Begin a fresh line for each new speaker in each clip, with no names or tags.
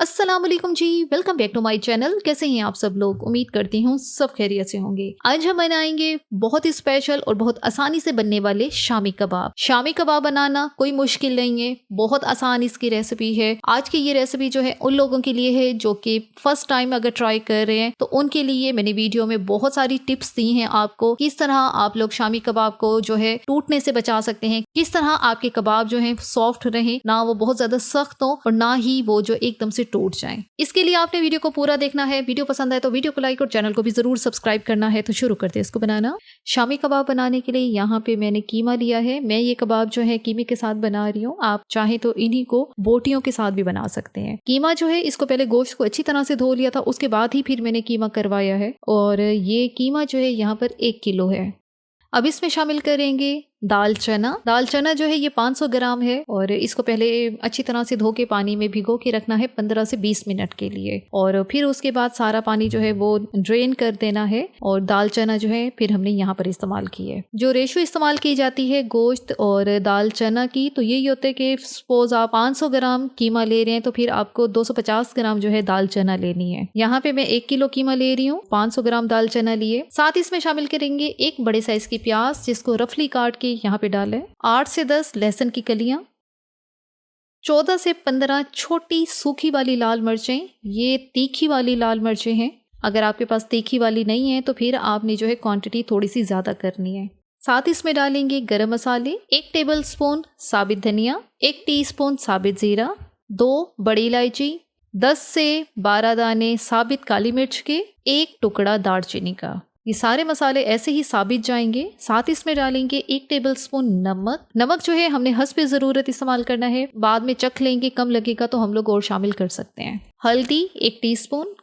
अस्सलाम वालेकुम जी, welcome back to my channel. कैसे हैं आप सब लोग? उम्मीद करती हूँ सब खैरियत से होंगे। आज हम बनाएंगे बहुत ही स्पेशल और बहुत आसानी से बनने वाले शामी कबाब। शामी कबाब बनाना कोई मुश्किल नहीं है, बहुत आसान इसकी रेसिपी है। आज की ये रेसिपी जो है उन लोगों के लिए है जो कि फर्स्ट टाइम अगर ट्राई कर रहे हैं, तो उनके लिए मैंने वीडियो में बहुत सारी टिप्स दी हैं आपको, किस तरह आप लोग शामी कबाब को जो है टूटने से बचा सकते हैं, किस तरह आपके कबाब जो है सॉफ्ट रहे, ना वो बहुत ज्यादा सख्त हो और ना ही वो जो एकदम से टूट जाए। इसके लिए आपने वीडियो को पूरा देखना है। वीडियो पसंद आए तो वीडियो को लाइक और चैनल को भी जरूर सब्सक्राइब करना है। तो शुरू करते हैं इसको बनाना। शामी कबाब बनाने के लिए यहाँ पे मैंने कीमा लिया है। मैं ये कबाब जो है कीमे के साथ बना रही हूँ। आप चाहे तो इन्हीं को बोटियों के साथ भी बना सकते हैं। कीमा जो है इसको पहले गोश्त को अच्छी तरह से धो लिया था, उसके बाद ही फिर मैंने कीमा करवाया है। और ये कीमा जो है यहाँ पर 1 किलो है। अब इसमें शामिल करेंगे दाल चना। दाल चना जो है ये 500 ग्राम है और इसको पहले अच्छी तरह से धो के पानी में भिगो के रखना है 15 से 20 मिनट के लिए। और फिर उसके बाद सारा पानी जो है वो ड्रेन कर देना है। और दाल चना जो है फिर हमने यहाँ पर इस्तेमाल की है। जो रेशो इस्तेमाल की जाती है गोश्त और दाल चना की, तो यही होता है कि सपोज आप 500 ग्राम कीमा ले रहे हैं तो फिर आपको 250 ग्राम जो है दाल चना लेनी है। यहाँ पे मैं 1 किलो कीमा ले रही हूँ, 500 ग्राम दाल चना लिए। साथ इसमें शामिल करेंगे एक बड़े साइज की प्याज, जिसको रफली काट के यहाँ पे डालें। 8 से 10 लहसुन की कलियां, 14 से 15 छोटी सूखी वाली लाल मिर्चें। ये तीखी वाली लाल मिर्चें हैं। अगर आपके पास तीखी वाली नहीं है तो फिर आपने जो है क्वांटिटी थोड़ी सी ज्यादा करनी है। साथ इसमें डालेंगे गरम मसाले, 1 टेबल स्पून साबित धनिया, 1 टीस्पून साबित जीरा, 2 बड़ी इलायची, 10 से 12 दाने साबित काली मिर्च के, 1 टुकड़ा दालचीनी का। ये सारे मसाले ऐसे ही साबित जाएंगे। साथ इसमें डालेंगे 1 टेबल स्पून नमक। नमक जो है हमने हस्ब ज़रूरत इस्तेमाल करना है, बाद में चख लेंगे, कम लगेगा तो हम लोग और शामिल कर सकते हैं। हल्दी 1 टीस्पून।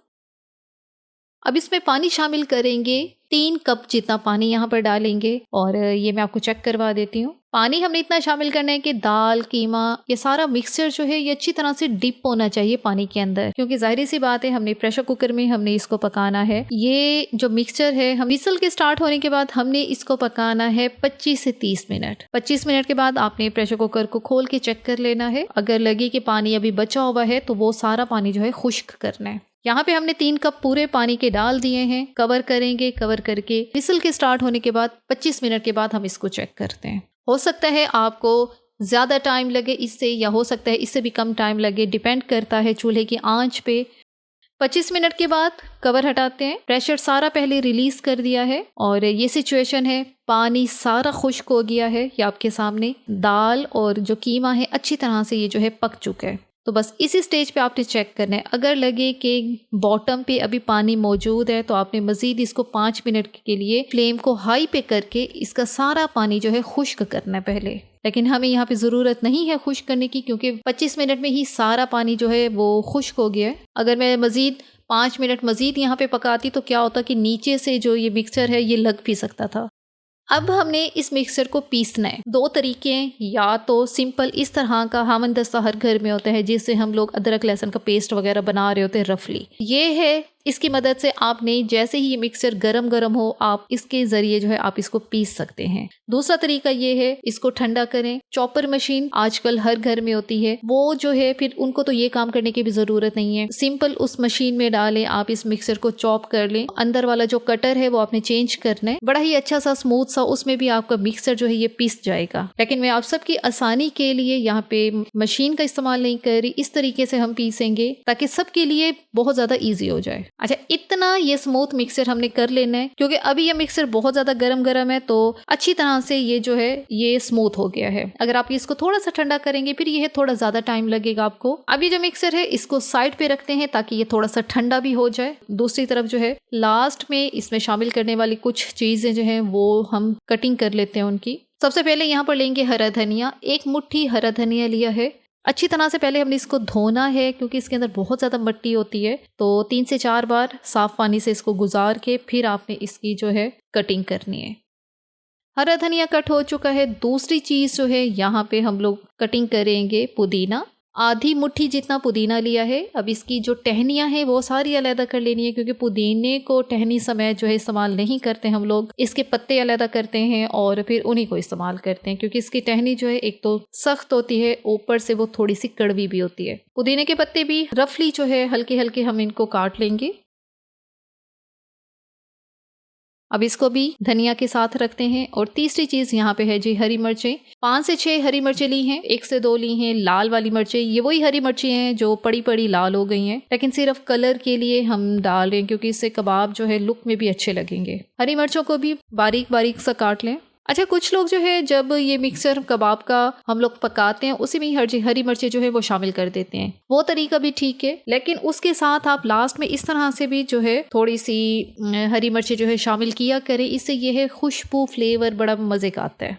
अब इसमें पानी शामिल करेंगे, 3 कप जितना पानी यहाँ पर डालेंगे। और ये मैं आपको चेक करवा देती हूँ। पानी हमने इतना शामिल करना है कि दाल कीमा ये सारा मिक्सचर जो है ये अच्छी तरह से डिप होना चाहिए पानी के अंदर, क्योंकि जाहिर सी बात है हमने प्रेशर कुकर में हमने इसको पकाना है। ये जो मिक्सचर है हम विसल के स्टार्ट होने के बाद हमने इसको पकाना है 25 से 30 मिनट। 25 मिनट के बाद आपने प्रेशर कुकर को खोल के चेक कर लेना है। अगर लगे कि पानी अभी बचा हुआ है तो वो सारा पानी जो है खुश्क करना है। यहाँ पे हमने 3 कप पूरे पानी के डाल दिए हैं। कवर करेंगे, कवर करके विसल के स्टार्ट होने के बाद 25 मिनट के बाद हम इसको चेक करते हैं। हो सकता है आपको ज़्यादा टाइम लगे इससे, या हो सकता है इससे भी कम टाइम लगे, डिपेंड करता है चूल्हे की आंच पे। 25 मिनट के बाद कवर हटाते हैं। प्रेशर सारा पहले रिलीज कर दिया है और ये सिचुएशन है, पानी सारा खुश्क हो गया है। ये आपके सामने दाल और जो कीमा है अच्छी तरह से ये जो है पक चुका है। तो बस इसी स्टेज पे आपने चेक करना है। अगर लगे कि बॉटम पे अभी पानी मौजूद है तो आपने मजीद इसको 5 मिनट के लिए फ्लेम को हाई पे करके इसका सारा पानी जो है खुश्क करना है पहले। लेकिन हमें यहाँ पे ज़रूरत नहीं है खुश्क करने की, क्योंकि 25 मिनट में ही सारा पानी जो है वो खुश्क हो गया है। अगर मैं मजीद 5 मिनट मजीद यहाँ पे पकाती तो क्या होता कि नीचे से जो ये मिक्सचर है ये लग भी सकता था। अब हमने इस मिक्सचर को पीसना है। 2 तरीके हैं, या तो सिंपल इस तरह का हामन दस्ता हर घर में होता है जिससे हम लोग अदरक लहसुन का पेस्ट वगैरह बना रहे होते हैं रफली। ये है, इसकी मदद से आपने जैसे ही ये मिक्सचर गरम गरम हो आप इसके जरिए जो है आप इसको पीस सकते हैं। दूसरा तरीका ये है, इसको ठंडा करें। चॉपर मशीन आजकल हर घर में होती है, वो जो है फिर उनको तो ये काम करने की भी जरूरत नहीं है। सिंपल उस मशीन में डालें, आप इस मिक्सचर को चॉप कर लें। अंदर वाला जो कटर है वो आपने चेंज करना है। बड़ा ही अच्छा सा स्मूथ सा उसमें भी आपका मिक्सचर जो है ये पीस जाएगा। लेकिन मैं आप सबकी आसानी के लिए यहाँ पे मशीन का इस्तेमाल नहीं कर रही, इस तरीके से हम पीसेंगे ताकि सबके लिए बहुत ज्यादा ईजी हो जाए। अच्छा, इतना ये स्मूथ मिक्सचर हमने कर लेना है, क्योंकि अभी ये मिक्सचर बहुत ज्यादा गरम गरम है तो अच्छी तरह से ये जो है ये स्मूथ हो गया है। अगर आप इसको थोड़ा सा ठंडा करेंगे फिर ये थोड़ा ज्यादा टाइम लगेगा आपको। अब ये जो मिक्सचर है इसको साइड पे रखते हैं ताकि ये थोड़ा सा ठंडा भी हो जाए। दूसरी तरफ जो है लास्ट में इसमें शामिल करने वाली कुछ चीजें जो है वो हम कटिंग कर लेते हैं उनकी। सबसे पहले यहाँ पर लेंगे हरा धनिया। 1 मुट्ठी हरा धनिया लिया है। अच्छी तरह से पहले हमने इसको धोना है, क्योंकि इसके अंदर बहुत ज़्यादा मिट्टी होती है। तो 3 से 4 बार साफ पानी से इसको गुजार के फिर आपने इसकी जो है कटिंग करनी है। हरा धनिया कट हो चुका है। दूसरी चीज़ जो है यहाँ पे हम लोग कटिंग करेंगे पुदीना। आधी मुट्ठी जितना पुदीना लिया है। अब इसकी जो टहनियाँ हैं वो सारी अलग कर लेनी है, क्योंकि पुदीने को टहनी समय जो है इस्तेमाल नहीं करते हम लोग, इसके पत्ते अलग करते हैं और फिर उन्हीं को इस्तेमाल करते हैं, क्योंकि इसकी टहनी जो है एक तो सख्त होती है, ऊपर से वो थोड़ी सी कड़वी भी होती है। पुदीने के पत्ते भी रफली जो है हल्के हल्के हम इनको काट लेंगे। अब इसको भी धनिया के साथ रखते हैं। और तीसरी चीज़ यहाँ पे है जी हरी मिर्चें। 5 से 6 हरी मिर्चें ली हैं, 1 से 2 ली हैं लाल वाली मिर्चें। ये वही हरी मिर्चें हैं जो पड़ी पड़ी लाल हो गई हैं, लेकिन सिर्फ कलर के लिए हम डाल रहे हैं, क्योंकि इससे कबाब जो है लुक में भी अच्छे लगेंगे। हरी मिर्चों को भी बारीक बारीक सा काट लें। अच्छा, कुछ लोग जो है जब ये मिक्सचर कबाब का हम लोग पकाते हैं उसी में ही हरी मिर्चें जो है वो शामिल कर देते हैं। वो तरीका भी ठीक है, लेकिन उसके साथ आप लास्ट में इस तरह से भी जो है थोड़ी सी हरी मिर्चें जो है शामिल किया करें। इससे ये है खुशबू, फ्लेवर बड़ा मज़े का आता है।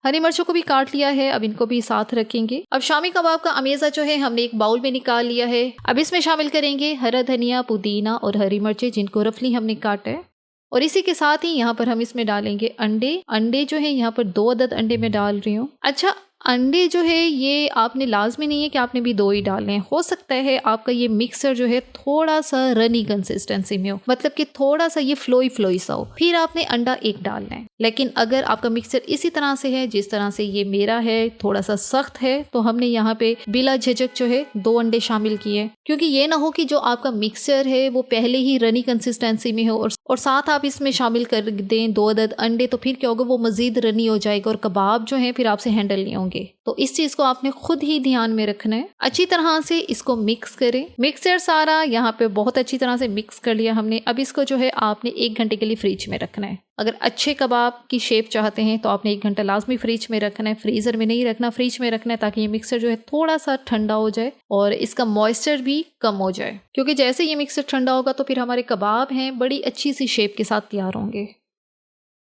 हरी मिर्चों को भी काट लिया है, अब इनको भी साथ रखेंगे। अब शामी कबाब का अमेज़ा जो है हमने एक बाउल में निकाल लिया है। अब इसमें शामिल करेंगे हरा धनिया, पुदीना और हरी मिर्चें, जिनको रफली हमने काटा है। और इसी के साथ ही यहाँ पर हम इसमें डालेंगे अंडे जो है यहाँ पर 2 अदद अंडे में डाल रही हूँ। अच्छा, अंडे जो है ये आपने लाजमी नहीं है कि आपने भी 2 ही डालने हैं। हो सकता है आपका ये मिक्सर जो है थोड़ा सा रनी कंसिस्टेंसी में हो, मतलब कि थोड़ा सा ये फ्लोई सा हो, फिर आपने अंडा 1 डालना है। लेकिन अगर आपका मिक्सर इसी तरह से है जिस तरह से ये मेरा है, थोड़ा सा सख्त है, तो हमने यहाँ पे बिला झिझक जो है 2 अंडे शामिल किए, क्योंकि ये ना हो कि जो आपका मिक्सर है वो पहले ही रनी कंसिस्टेंसी में हो और साथ आप इसमें शामिल कर दें 2 अदद अंडे, तो फिर क्या होगा, वो मजीद रनी हो जाएगा और कबाब जो है फिर आपसे हैंडल नहीं होंगे। तो इस चीज को आपने खुद ही ध्यान में रखना है। अच्छी तरह से इसको मिक्स करें। मिक्सचर सारा यहाँ पे बहुत अच्छी तरह से मिक्स कर लिया हमने। अब इसको जो है आपने 1 घंटे के लिए फ्रिज में रखना है। अगर अच्छे कबाब की शेप चाहते हैं तो आपने 1 घंटा लाजमी फ्रिज में रखना है, फ्रीजर में नहीं रखना, फ्रिज में रखना है, ताकि ये मिक्सचर जो है थोड़ा सा ठंडा हो जाए और इसका मॉइस्चर भी कम हो जाए, क्योंकि जैसे ये मिक्सचर ठंडा होगा तो फिर हमारे कबाब हैं बड़ी अच्छी सी शेप के साथ तैयार होंगे।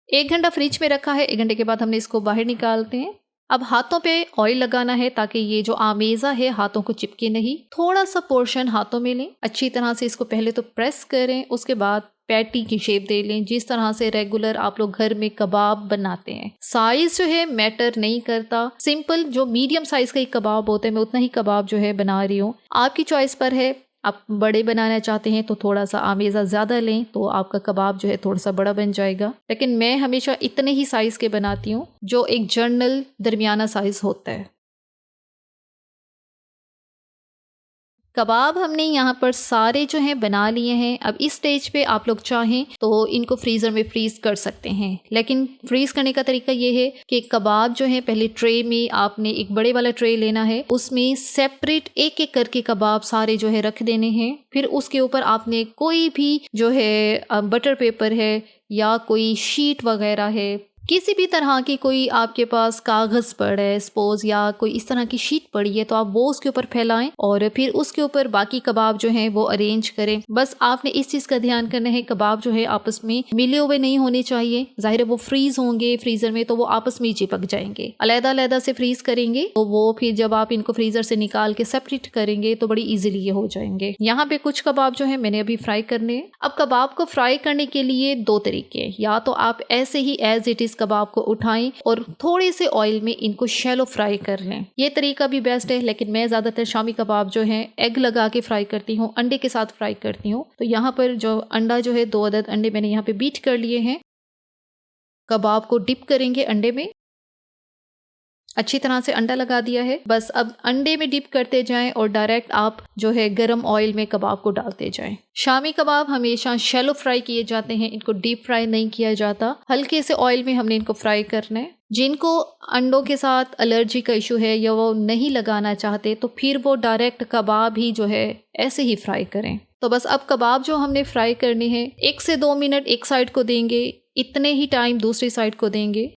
1 घंटा फ्रिज में रखा है। 1 घंटे के बाद हमने इसको बाहर निकालते हैं। अब हाथों पे ऑयल लगाना है ताकि ये जो आमेज़ा है हाथों को चिपके नहीं। थोड़ा सा पोर्शन हाथों में लें, अच्छी तरह से इसको पहले तो प्रेस करें, उसके बाद पैटी की शेप दे लें, जिस तरह से रेगुलर आप लोग घर में कबाब बनाते हैं। साइज जो है मैटर नहीं करता, सिंपल जो मीडियम साइज का एक कबाब होता है मैं उतना ही कबाब जो है बना रही हूँ। आपकी चॉइस पर है, आप बड़े बनाना चाहते हैं तो थोड़ा सा आमेज़ा ज़्यादा लें तो आपका कबाब जो है थोड़ा सा बड़ा बन जाएगा, लेकिन मैं हमेशा इतने ही साइज़ के बनाती हूँ जो एक जर्नल दरमियाना साइज़ होता है। कबाब हमने यहाँ पर सारे जो हैं बना लिए हैं। अब इस स्टेज पे आप लोग चाहें तो इनको फ्रीज़र में फ्रीज़ कर सकते हैं, लेकिन फ्रीज़ करने का तरीका ये है कि कबाब जो है पहले ट्रे में आपने एक बड़े वाला ट्रे लेना है, उसमें सेपरेट एक एक करके कबाब सारे जो है रख देने हैं। फिर उसके ऊपर आपने कोई भी जो है बटर पेपर है या कोई शीट वगैरह है, किसी भी तरह की कोई आपके पास कागज़ पड़ा है सपोज, या कोई इस तरह की शीट पड़ी है, तो आप वो उसके ऊपर फैलाएं और फिर उसके ऊपर बाकी कबाब जो हैं वो अरेंज करें। बस आपने इस चीज़ का ध्यान करना है, कबाब जो है आपस में मिले हुए नहीं होने चाहिए। जाहिर है वो फ्रीज होंगे फ्रीज़र में तो वो आपस में ही चिपक जाएंगे। अलग अलग से फ्रीज करेंगे तो वो फिर जब आप इनको फ्रीज़र से निकाल के सेपरेट करेंगे तो बड़ी ईजिली ये हो जाएंगे। यहाँ पे कुछ कबाब जो है मैंने अभी फ्राई करने हैं। अब कबाब को फ्राई करने के लिए 2 तरीके हैं, या तो आप ऐसे ही एज इट इज कबाब को उठाएं और थोड़े से ऑयल में इनको शैलो फ्राई कर लें, ये तरीका भी बेस्ट है। लेकिन मैं ज्यादातर शामी कबाब जो है एग लगा के फ्राई करती हूँ, अंडे के साथ फ्राई करती हूँ। तो यहाँ पर जो अंडा जो है 2 अदद अंडे मैंने यहाँ पे बीट कर लिए हैं। कबाब को डिप करेंगे अंडे में, अच्छी तरह से अंडा लगा दिया है। बस अब अंडे में डिप करते जाएं और डायरेक्ट आप जो है गरम ऑयल में कबाब को डालते जाएं। शामी कबाब हमेशा शैलो फ्राई किए जाते हैं, इनको डीप फ्राई नहीं किया जाता। हल्के से ऑयल में हमने इनको फ्राई करना है। जिनको अंडों के साथ एलर्जी का इशू है या वो नहीं लगाना चाहते तो फिर वो डायरेक्ट कबाब ही जो है ऐसे ही फ्राई करें। तो बस अब कबाब जो हमने फ्राई करने हैं 1 से 2 मिनट एक साइड को देंगे, इतने ही टाइम दूसरी साइड को देंगे।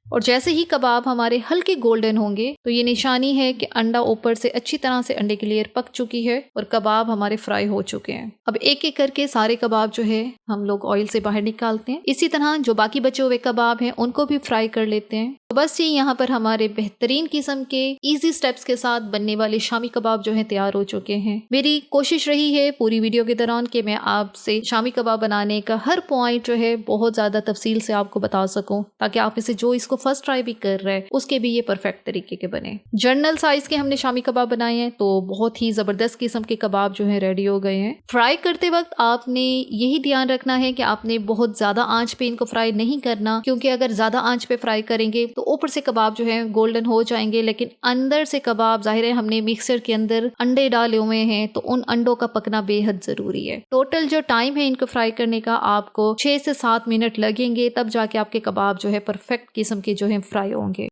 और जैसे ही कबाब हमारे हल्के गोल्डन होंगे तो ये निशानी है कि अंडा ऊपर से अच्छी तरह से अंडे की लेयर पक चुकी है और कबाब हमारे फ्राई हो चुके हैं। अब एक एक करके सारे कबाब जो है हम लोग ऑयल से बाहर निकालते हैं। इसी तरह जो बाकी बचे हुए कबाब हैं उनको भी फ्राई कर लेते हैं। तो बस ये यहाँ पर हमारे बेहतरीन किस्म के इजी स्टेप्स के साथ बनने वाले शामी कबाब जो है तैयार हो चुके हैं। मेरी कोशिश रही है पूरी वीडियो के दौरान कि मैं आपसे शामी कबाब बनाने का हर पॉइंट जो है बहुत ज्यादा तफसील से आपको बता सकूं, ताकि आप इसे जो इसको फर्स्ट ट्राई भी कर रहे हैं उसके भी ये परफेक्ट तरीके के बने। जर्नल साइज के हमने शामी कबाब बनाए हैं, तो बहुत ही जबरदस्त किस्म के कबाब जो है रेडी हो गए हैं। फ्राई करते वक्त आपने यही ध्यान रखना है कि आपने बहुत ज्यादा आंच पे इनको फ्राई नहीं करना, क्योंकि अगर ज्यादा आंच पे फ्राई करेंगे तो ऊपर से कबाब जो है गोल्डन हो जाएंगे, लेकिन अंदर से कबाब, जाहिर है हमने मिक्सर के अंदर अंडे डाले हुए हैं तो उन अंडों का पकना बेहद जरूरी है। टोटल जो टाइम है इनको फ्राई करने का आपको 6 से 7 मिनट लगेंगे, तब जाके आपके कबाब जो है परफेक्ट किस्म के जो है फ्राई होंगे।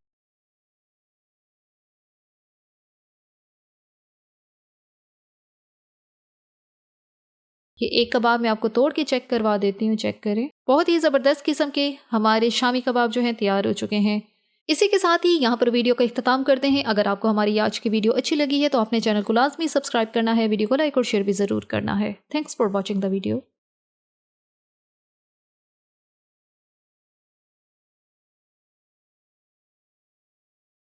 ये एक कबाब मैं आपको तोड़ के चेक करवा देती हूँ, चेक करें। बहुत ही ज़बरदस्त किस्म के हमारे शामी कबाब जो हैं तैयार हो चुके हैं। इसी के साथ ही यहाँ पर वीडियो का इख्तिताम करते हैं। अगर आपको हमारी आज की वीडियो अच्छी लगी है तो अपने चैनल को लाजमी सब्सक्राइब करना है, वीडियो को लाइक और शेयर भी ज़रूर करना है। Thanks for watching the video.